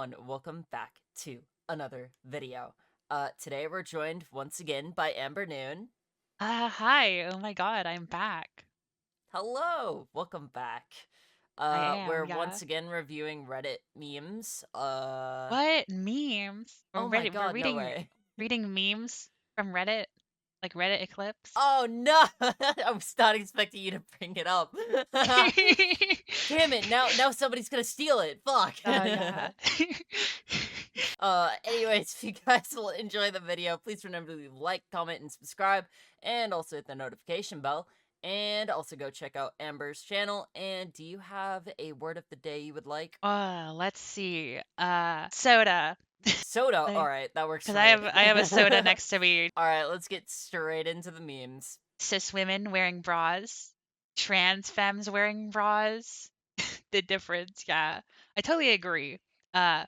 everyone, welcome back to another video. Today we're joined once again by Amber Noon. Hi. Oh my God, I'm back. Hello, welcome back. I We're am, yeah. once again reviewing Reddit memes. What memes? Oh my We're god, no reading way. memes from Reddit, like Reddit Eclipse. Oh no! I was not expecting you to bring it up. Damn it, now somebody's gonna steal it. Fuck. Oh yeah. Anyways, if you guys will enjoy the video, please remember to leave a like, comment, and subscribe, and also hit the notification bell. And also go check out Amber's channel. And do you have a word of the day you would like? Let's see. Soda. Soda. All Like, right, that works because for me. I have a soda next to me. All right, let's get straight into the memes. Cis women wearing bras, trans femmes wearing bras. The difference, yeah. I totally agree. Uh,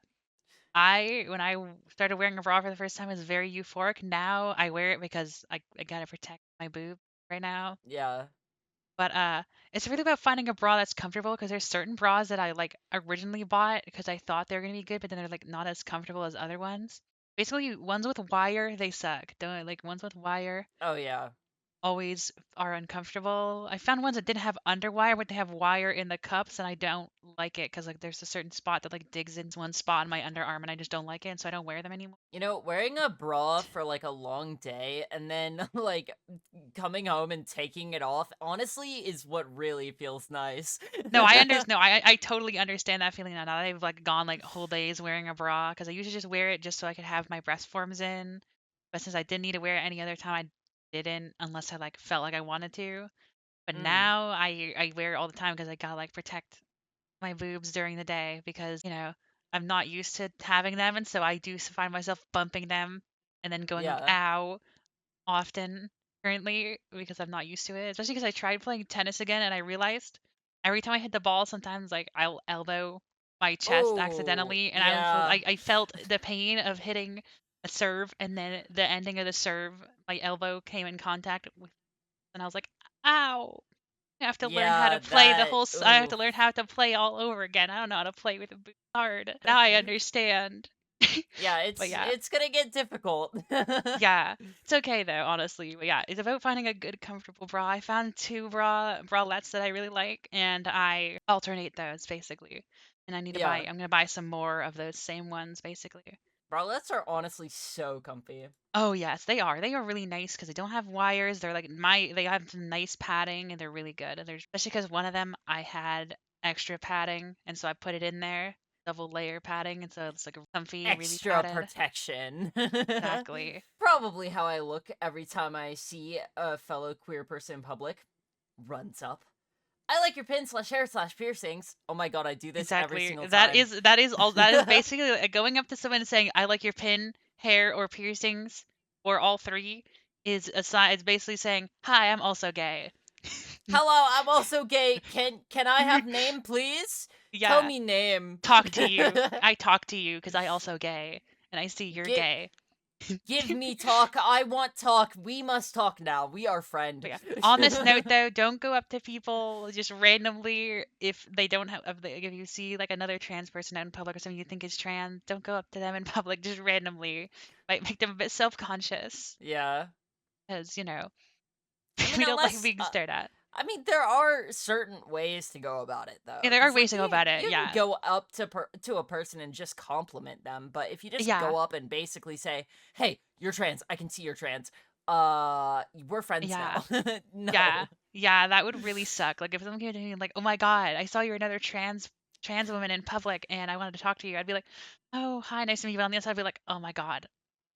when I started wearing a bra for the first time, it was very euphoric. Now I wear it because I gotta protect my boob right now. Yeah. But it's really about finding a bra that's comfortable because there's certain bras that I like originally bought because I thought they were gonna be good, but then they're like not as comfortable as other ones. Basically, ones with wire, they suck. Don't like ones with wire Oh yeah. always are uncomfortable. I found ones that didn't have underwire, but they have wire in the cups, and I don't like it because like there's a certain spot that like digs into one spot on my underarm, and I just don't like it, and so I don't wear them anymore. You know, wearing a bra for like a long day and then like coming home and taking it off, honestly, is what really feels nice. No, I understand. No, I totally understand that feeling now. That I've like gone like whole days wearing a bra because I usually just wear it just so I could have my breast forms in, but since I didn't need to wear it any other time, I didn't unless I like felt like I wanted to. But Mm, now I wear it all the time because I gotta like protect my boobs during the day because, I'm not used to having them, and so I do find myself bumping them and then going like, yeah. "Ow," often currently because I'm not used to it. Especially because I tried playing tennis again and I realized every time I hit the ball, sometimes like I'll elbow my chest Oh, accidentally, and yeah. I felt the pain of hitting a serve, and then the ending of the serve, my elbow came in contact with, and I was like, "Ow." I have to learn how to Yeah, play the that whole I have oof. to learn how to play all over again. I don't know how to play with a boot hard. Now I understand. Yeah, But yeah. it's gonna get difficult. Yeah. It's okay though, honestly. But yeah, it's about finding a good comfortable bra. I found two bralettes that I really like, and I alternate those basically. And Yeah. I'm gonna buy some more of those same ones basically. Bralettes are honestly so comfy. Oh yes, they are. They are really nice because they don't have wires. They're like they have some nice padding and they're really good. And there's especially because one of them I had extra padding and so I put it in there, double layer padding, and so it's like comfy, really Extra padded. protection. Exactly. Probably how I look every time I see a fellow queer person in public. Runs up. I like your pin slash hair slash piercings. Oh my god, I do this every Exactly. single time. That is basically like going up to someone and saying I like your pin, hair, or piercings, or all three is a sign. It's basically saying hi, I'm also gay. Hello, I'm also gay. Can I have name, please? Tell Yeah. me name. Talk to you. I talk to you because I also gay, and I see you're Get gay. give me talk. I want talk. We must talk now. We are friend. But yeah. On this note, though, don't go up to people just randomly if they don't have. If you see like another trans person out in public or something you think is trans, don't go up to them in public just randomly. Might make them a bit self-conscious Yeah. because I mean, we don't like unless being stared at. I mean, there are certain ways to go about it though, Yeah, there are because ways like to go about it. you can Yeah, go up to a person and just compliment them, but if you just yeah, go up and basically say, "Hey, you're trans. I can see you're trans. We're friends yeah, now." yeah, No. yeah. That would really suck. Like if someone came to me like, "Oh my God, I saw you're another trans woman in public, and I wanted to talk to you," I'd be like, "Oh, hi, nice to meet you." But on the inside, I'd be like, "Oh my God,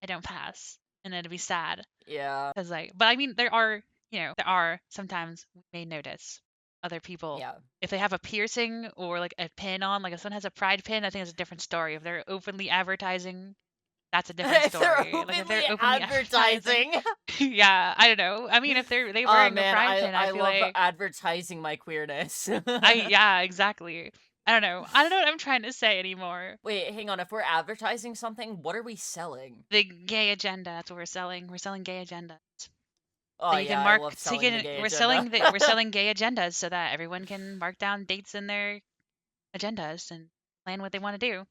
I don't pass," and then it'd be sad Yeah. because but I mean, there are sometimes we may notice other people Yeah. if they have a piercing or like a pin on, like if someone has a pride pin, I think it's a different story. If they're openly advertising, that's a different If they're story. Like if openly they're openly advertising, advertising. yeah, I don't know. I mean, if they Oh wearing a man, pride pin, I I feel love like advertising my queerness. yeah, exactly. I don't know. I don't know what I'm trying to say anymore. Wait, hang on. If we're advertising something, what are we selling? The gay agenda, that's what we're selling. We're selling gay agendas. So Oh you can yeah, I mark love so you selling the can gay agenda. we're selling gay agendas so that everyone can mark down dates in their agendas and plan what they want to do.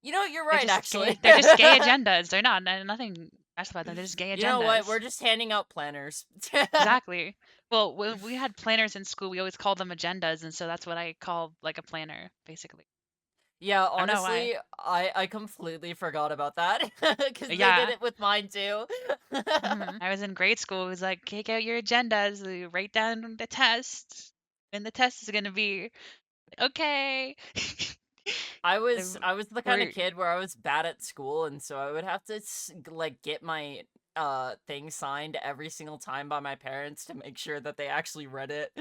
You know, you're They're right, just gay. actually. They're just gay agendas. They're not nothing special about them. They're just gay You know what? agendas. We're just handing out planners. Exactly. Well, when we had planners in school, we always called them agendas, and so that's what I call like a planner, basically. Yeah, I don't know why. honestly, I completely forgot about that because they did Yeah. it with mine too. I was in grade school. It was like, take out your agendas, write down the test, and the test is gonna be okay. I was The- I was the kind of We're kid where I was bad at school, and so I would have to like get my thing signed every single time by my parents to make sure that they actually read it.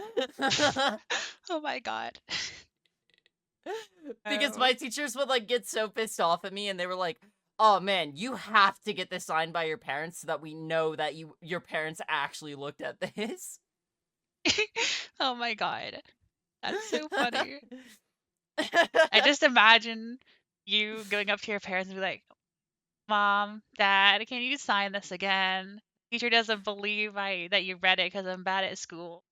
oh my god. Because Oh. my teachers would like get so pissed off at me and they were like, "Oh man, you have to get this signed by your parents so that we know that your parents actually looked at this." oh my god. That's so funny. I just imagine you going up to your parents and be like, Mom, Dad, can you sign this again? Teacher doesn't believe I that you read it because I'm bad at school.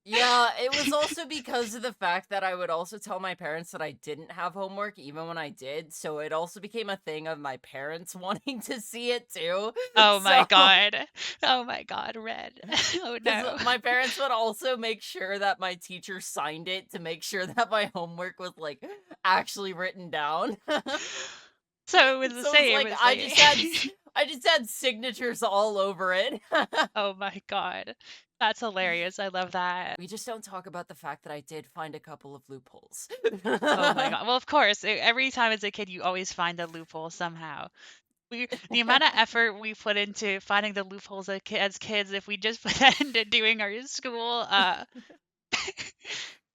Yeah, it was also because of the fact that I would also tell my parents that I didn't have homework even when I did, so it also became a thing of my parents wanting to see it too. Oh my So, god. Oh my god, red. Oh because no. my parents would also make sure that my teacher signed it to make sure that my homework was like actually written down. So it was the So it's same. like It's like I just had signatures all over it. oh my god. That's hilarious. I love that. We just don't talk about the fact that I did find a couple of loopholes. Oh my god. Well, of course, every time as a kid, you always find a loophole somehow. The amount of effort we put into finding the loopholes as kids, if we just put that into doing our school,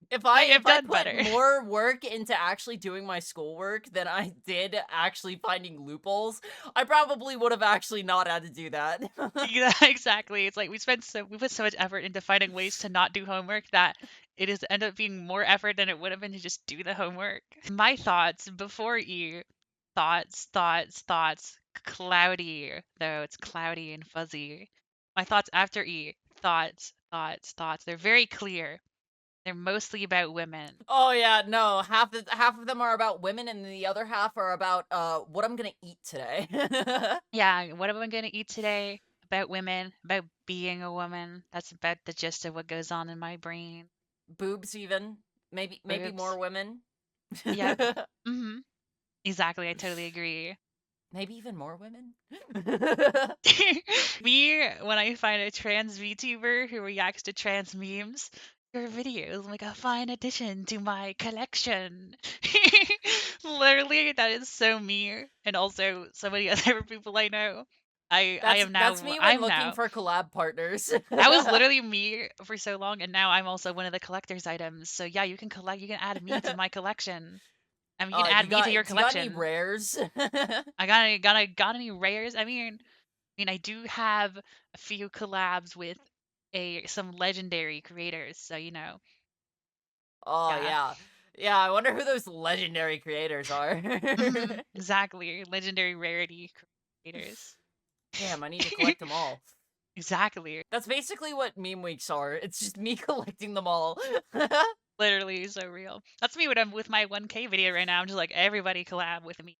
If might I have if I done put better. more work into actually doing my schoolwork than I did actually finding loopholes, I probably would have actually not had to do that. Yeah, exactly. It's like we put so much effort into finding ways to not do homework that it has ended up being more effort than it would have been to just do the homework. My thoughts before E, thoughts, cloudy, though it's cloudy and fuzzy. My thoughts after E, thoughts. They're very clear. They're mostly about women. Oh yeah, no, half of them are about women and the other half are about what I'm going to eat today. Yeah, what am I going to eat today? About women, about being a woman. That's about the gist of what goes on in my brain. Boobs even. Maybe more Boobs. women. Yep. Mm-hmm. Exactly. I totally agree. Maybe even more women. Me, when I find a trans VTuber who reacts to trans memes, your video is like a fine addition to my collection. Literally, that is so me, and also so many other people I know. I am That's now me when I'm looking now for collab partners. that was literally me for so long, and now I'm also one of the collector's items. So yeah, you can add me to my collection. I mean, you can add me to your Do you got any collection. rares? I got any rares? I mean, I do have a few collabs with a some legendary creators, so you know, Oh yeah. yeah. Yeah, I wonder who those legendary creators are. Exactly, legendary rarity creators. Damn, I need to collect them all. Exactly, That's basically what meme weeks are. It's just me collecting them all. literally so real. That's me when I'm with my 1K video right now. I'm just like everybody collab with me.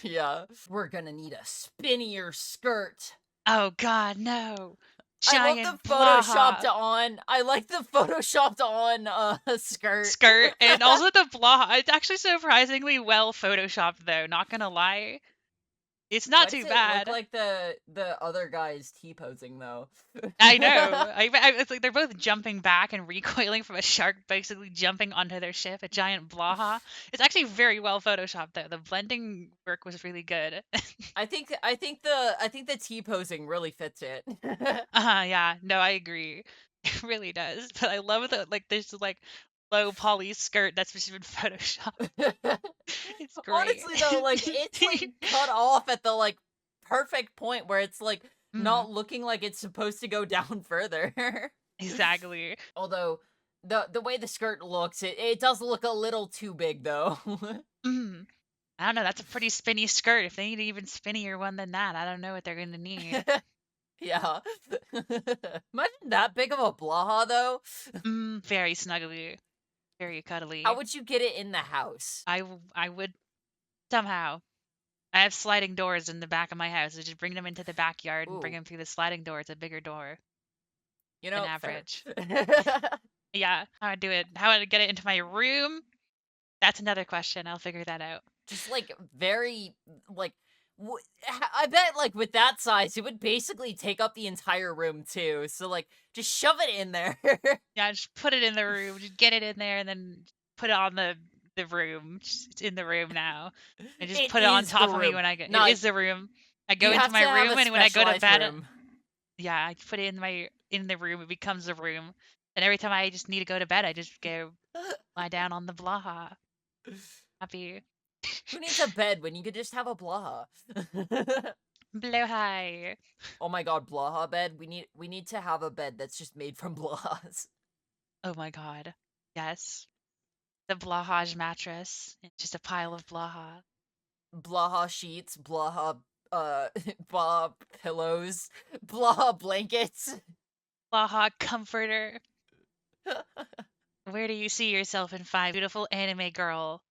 Yeah. We're gonna need a spinnier skirt. Oh God, no! I love the Giant photoshopped Blaha on. I like the photoshopped on skirt. skirt, and also the Blaha. It's actually surprisingly well photoshopped, though. Not gonna lie, it's not Why does too it look bad. like the other guy's T-posing though? I know. It's like they're both jumping back and recoiling from a shark basically jumping onto their ship, a giant blaha. It's actually very well photoshopped though. The blending work was really good. I think the T-posing really fits it. Yeah, no, I agree. It really does. But I love that like there's this, like low poly skirt that's just been photoshopped. It's great. Honestly though, like it's like cut off at the like perfect point where it's like Mm, not looking like it's supposed to go down further. exactly. Although the way the skirt looks, it does look a little too big though. Mm. I don't know, that's a pretty spinny skirt. If they need an even spinnier one than that, I don't know what they're gonna need. Yeah. Imagine that big of a blaha though. Very snuggly, very cuddly. How would you get it in the house? I would somehow. I have sliding doors in the back of my house. I just bring them into the backyard and bring Ooh, them through the sliding door. It's a bigger door you than know, fair. average. Yeah, how I do it. How I get it into my room? That's another question. I'll figure that out. Just like very like I bet like with that size it would basically take up the entire room too. So like just shove it in there. Yeah, just put it in the room. Just get it in there and then put it on the room. It's in the room now. And just It put it on is the top of me room. when I go. It No, is the room. I go you into have my to have a room and when I go to specialized bed, room. yeah, I put it in the room. It becomes a room. And every time I just need to go to bed, I just go lie down on the Blaha. Happy. Who needs a bed when you could just have a Blaha? Blahaj. Oh my god, Blaha bed. We need to have a bed that's just made from Blahas. Oh my god. Yes. The Blahaj mattress. It's just a pile of Blaha. Blaha sheets, Blaha Blaha pillows, Blaha blankets. Blaha comforter. Where do you see yourself in 5? Beautiful anime girl.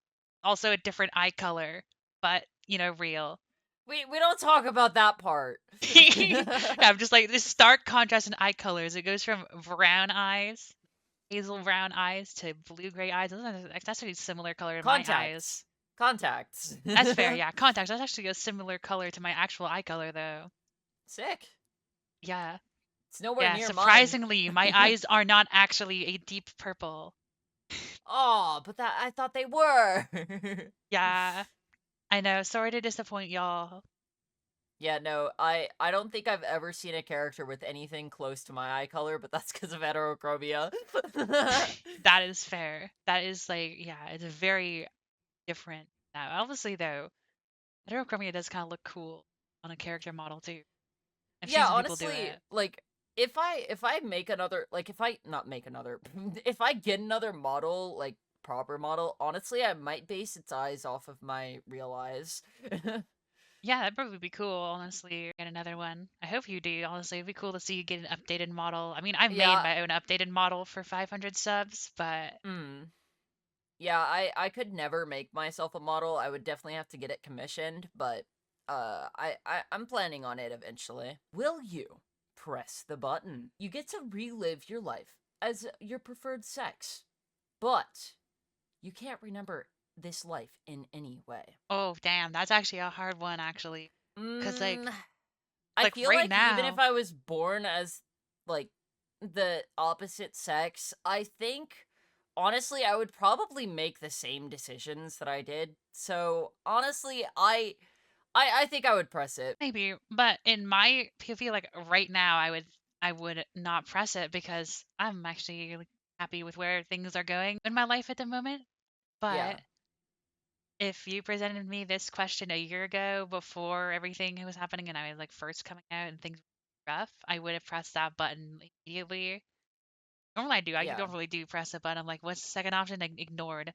Also a different eye color, but, real. We don't talk about that part. Yeah, I'm just like this stark contrast in eye colors. It goes from brown eyes, hazel brown eyes to blue gray eyes. That's actually a similar color to my eyes. Contacts. Contacts. That's fair, yeah. Contacts. That's actually a similar color to my actual eye color, though. Sick. Yeah. It's nowhere Yeah, near mine. surprisingly, my eyes are not actually a deep purple. Oh, but that I thought they were. Yeah, I know. Sorry to disappoint y'all. Yeah, no, I don't think I've ever seen a character with anything close to my eye color, but that's because of heterochromia. That is fair. That is like, yeah, it's very different. Now, obviously, though, heterochromia does kind of look cool on a character model too. I've seen Yeah, some people do honestly, it. like if I make another like if I not make another if I get another model like proper model, honestly, I might base its eyes off of my real eyes. Yeah, that'd probably be cool, honestly. Get another one. I hope you do, honestly. It'd be cool to see you get an updated model. I mean, I made Yeah, my own updated model for 500 subs, but mm. Yeah, I could never make myself a model. I would definitely have to get it commissioned, but I'm planning on it eventually. Will you press the button? You get to relive your life as your preferred sex, but you can't remember this life in any way. oh, damn, that's actually a hard one, actually. Because, Mm, I like feel right like even if now, I was born as like the opposite sex, I think honestly I would probably make the same decisions that I did. So honestly, I think I would press it. maybe, but in my POV, like right now, I would not press it because I'm actually like, happy with where things are going in my life at the moment. Yeah. But if you presented me this question a year ago before everything was happening and I was like first coming out and things were rough, I would have pressed that button immediately. Normally I do. I Yeah. normally do press a button. I'm like, what's the second option? Ignored.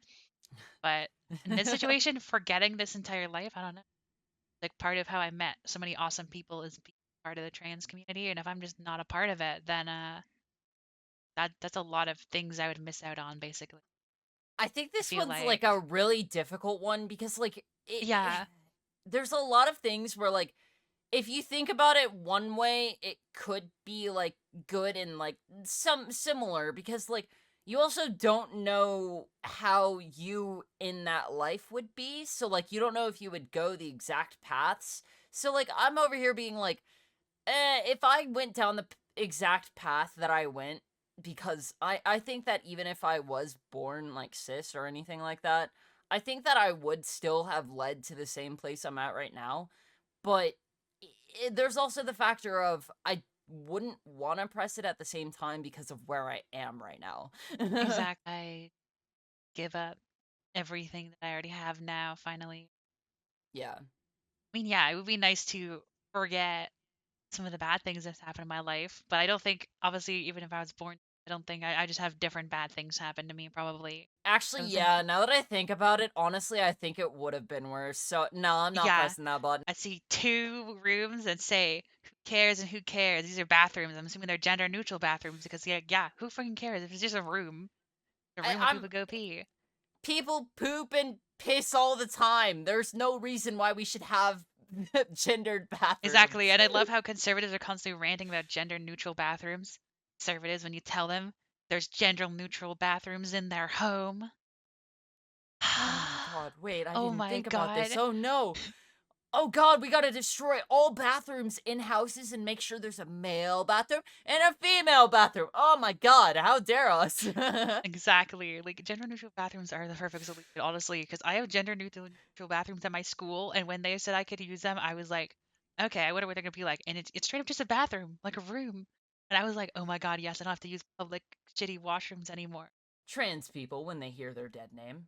But in this situation, forgetting this entire life, I don't know. Like part of how I met so many awesome people is being part of the trans community. And if I'm just not a part of it, then that's a lot of things I would miss out on basically. I think I this feel one's like a like really difficult one because like yeah, there's a lot of things where like if you think about it one way, it could be like good and like some similar because like you also don't know how you in that life would be. So like you don't know if you would go the exact paths. So like I'm over here being like, if I went down the exact path that I went, because I think that even if I was born like cis or anything like that, I think that I would still have led to the same place I'm at right now. But there's also the factor of I wouldn't want to press it at the same time because of where I am right now. exact. I give up everything that I already have now. Finally, Yeah. I mean, yeah, it would be nice to forget some of the bad things that's happened in my life, but I don't think, obviously, even if I was born, I don't think I just have different bad things happen to me, probably. I Actually, don't think, yeah, now that I think about it, honestly, I think it would have been worse. So, no, I'm not yeah, pressing that button. I see 2 rooms and say, who cares and who cares? These are bathrooms. I'm assuming they're gender neutral bathrooms because, yeah, who freaking cares if it's just a room? A room where I'm people go pee. people poop and piss all the time. There's no reason why we should have gendered bathrooms. Exactly, and I love how conservatives are constantly ranting about gender-neutral bathrooms. Conservatives, when you tell them there's gender-neutral bathrooms in their home. Oh my god, wait, I Oh didn't my think about this. god. Oh no. Oh god, we gotta destroy all bathrooms in houses and make sure there's a male bathroom and a female bathroom. Oh my god, how dare us? Exactly. Like gender-neutral bathrooms are the perfect solution, honestly, because I have gender-neutral bathrooms at my school, and when they said I could use them, I was like, okay, I wonder what they're gonna be like. And it's straight up just a bathroom, like a room. And I was like, oh my god, yes, I don't have to use public shitty washrooms anymore. Trans people, when they hear their dead name,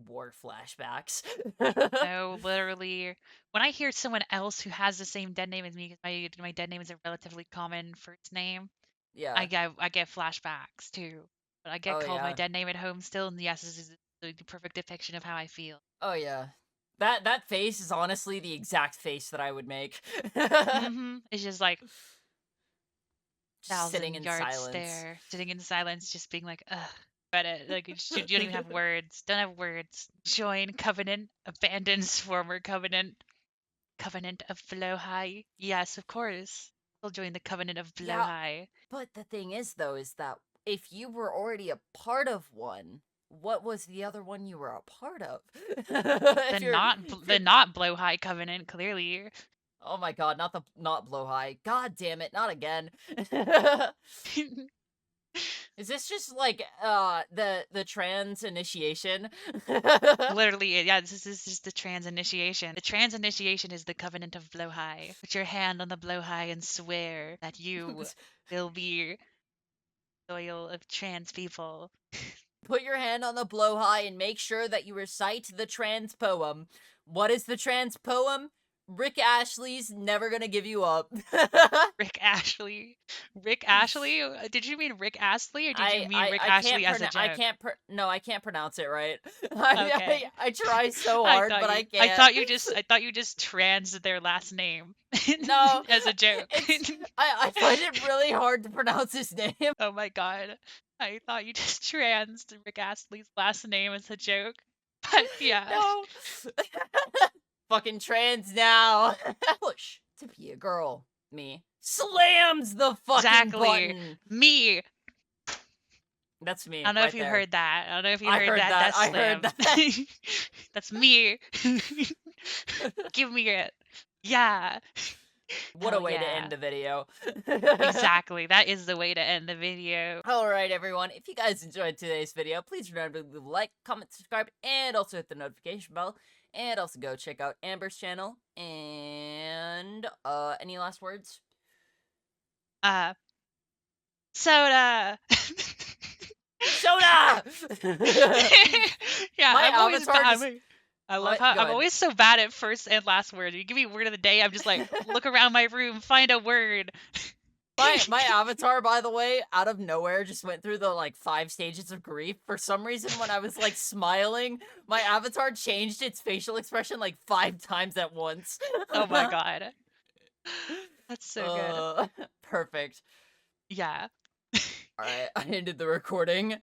war flashbacks. No, literally, when I hear someone else who has the same dead name as me, 'cause my dead name is a relatively common first name, Yeah. I get flashbacks too. But I get Oh called my yeah. dead name at home still, and yes, this is the perfect depiction of how I feel. Oh yeah. That face is honestly the exact face that I would make. It's just like Just sitting thousand in yard silence. stare, sitting in silence, just being like, ugh. But like you don't even have words. Don't have words. Join covenant, abandons former covenant. Covenant of Blahaj. Yes, of course. We'll join the Covenant of Yeah, Blahaj. but the thing is though is that if you were already a part of one, what was the other one you were a part of? The if you're not if the you're not Blahaj Covenant, clearly. Oh my god, not blow high. God damn it, not again. Is this just like the trans initiation? Literally, yeah, this is just the trans initiation. The trans initiation is the Covenant of Blahaj. Put your hand on the Blahaj and swear that you will be loyal of trans people. Put your hand on the blowhigh and make sure that you recite the trans poem. What is the trans poem? Rick Ashley's Never Gonna Give You Up. Rick Ashley. Rick Ashley? Did you mean Rick Astley or did you mean Rick I Ashley can't as a pronounce joke? no, I can't pronounce it right. Okay. I try so hard, but I can't. I thought you just trans their last name No, as a joke. it's I find it really hard to pronounce his name. Oh my god. I thought you just trans Rick Astley's last name as a joke. But yeah. No. Fucking trans now. Push to be a girl. Me. Slams the fucking Exactly. button. Me. That's me I don't know right if you there. heard that. I don't know if you I heard that. That's I slam. heard that. That's me. Give me it. Yeah. What a Hell way to yeah. end the video. Exactly. That is the way to end the video. Alright, everyone. If you guys enjoyed today's video, please remember to leave a like, comment, subscribe, and also hit the notification bell. And also go check out Amber's channel. And, any last words? Soda. Soda! Yeah, My I'm always avatar bad. just... I love What? how Go I'm ahead. always so bad at first and last word. You give me word of the day, I'm just like, look around my room, find a word. My avatar, by the way, out of nowhere, just went through the, like, 5 stages of grief. For some reason, when I was, like, smiling, my avatar changed its facial expression, like, 5 times at once. Oh my god. That's so good. Perfect. Yeah. Alright, I ended the recording.